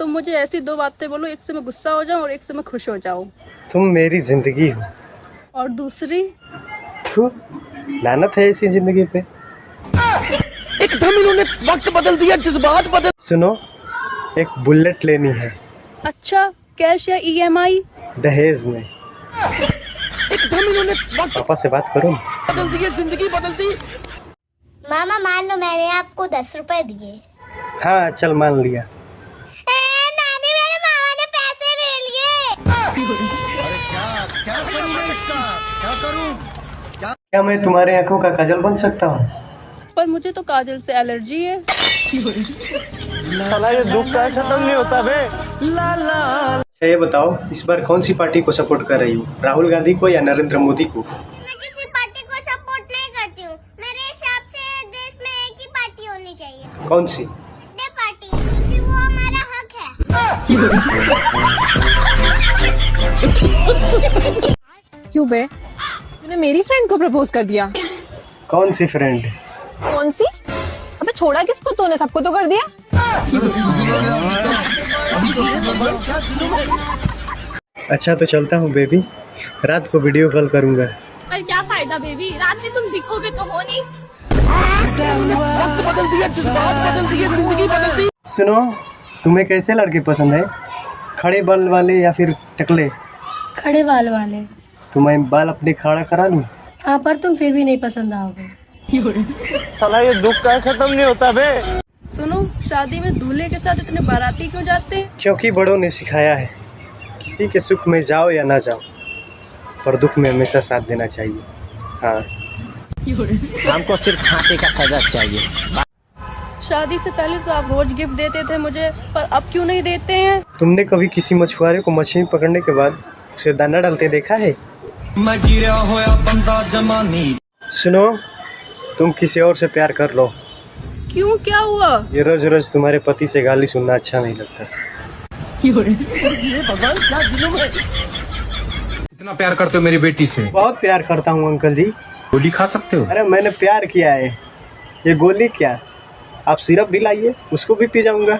तुम मुझे ऐसी दो बातें बोलो, एक से मैं गुस्सा हो जाऊं और एक से मैं खुश हो जाऊं। तुम मेरी जिंदगी हो। और दूसरी? थू, लानत है ऐसी जिंदगी पे। एकदम इन्होंने वक्त बदल दिया, जज्बात बदल। सुनो, एक बुलेट लेनी है। अच्छा, कैश या EMI? दहेज में। एकदम इन्होंने वक्त पापा से बात करो। बदल दी, जिंदगी बदल दी। मामा मान लो मैंने आपको 10 रुपए दिए। हाँ चल मान लिया। नानी, मेरे मामा ने पैसे ले लिए। क्या मैं तुम्हारे आंखों का काजल बन सकता हूँ? पर मुझे तो काजल से एलर्जी है। साला ये दुख का खत्म नहीं होता बे। अच्छा ये बताओ, इस बार कौन सी पार्टी को सपोर्ट कर रही हो? राहुल गांधी को या नरेंद्र मोदी को? मैं किसी पार्टी को सपोर्ट नहीं करती हूँ। मेरे हिसाब से देश में एक ही पार्टी होनी चाहिए। कौन सी? डे पार्टी, क्योंकि वो हमारा हक है। क्यों बे, तूने मेरी फ्रेंड को प्रपोज कर दिया? कौन सी फ्रेंड? कौन सी? अबे छोड़ा किसको तूने, सबको तो कर दिया। अच्छा तो चलता हूँ बेबी, रात को वीडियो कॉल करूँगा। पर क्या फायदा बेबी, रात में तुम दिखोगे तो हो नहीं। वक्त बदल दिया, जज्बात बदल दिए, जिंदगी बदल दी। सुनो, तुम्हें कैसे लड़के पसंद है? खड़े बाल वाले या फिर टकले? खड़े बाल वाले। तो मैं बाल अपने खड़ा करा लूँ? हाँ, पर तुम फिर भी नहीं पसंद आओगे। साला ये दुख का खत्म नहीं होता बे। सुनो, शादी में दूल्हे के साथ इतने बाराती क्यों जाते हैं? क्योंकि बड़ों ने सिखाया है, किसी के सुख में जाओ या ना जाओ, पर दुख में हमेशा साथ देना चाहिए। हाँ, हमको सिर्फ फांसी का सजा चाहिए। शादी से पहले तो आप रोज गिफ्ट देते थे मुझे, पर अब क्यों नहीं देते हैं? तुमने कभी किसी मछुआरे को मछली पकड़ने के बाद उसे दाना डालते देखा है? मैं गिरा होया बंदा जमानी। सुनो, तुम किसी और से प्यार कर लो। क्यों, क्या हुआ? ये रोज रोज तुम्हारे पति से गाली सुनना अच्छा नहीं लगता। ये भगवान क्या जुल्म है। इतना प्यार करते हो मेरी बेटी से? बहुत प्यार करता हूँ अंकल जी। गोली खा सकते हो? अरे मैंने प्यार किया है, ये गोली क्या, आप सिरप भी लाइए, उसको भी पी जाऊंगा।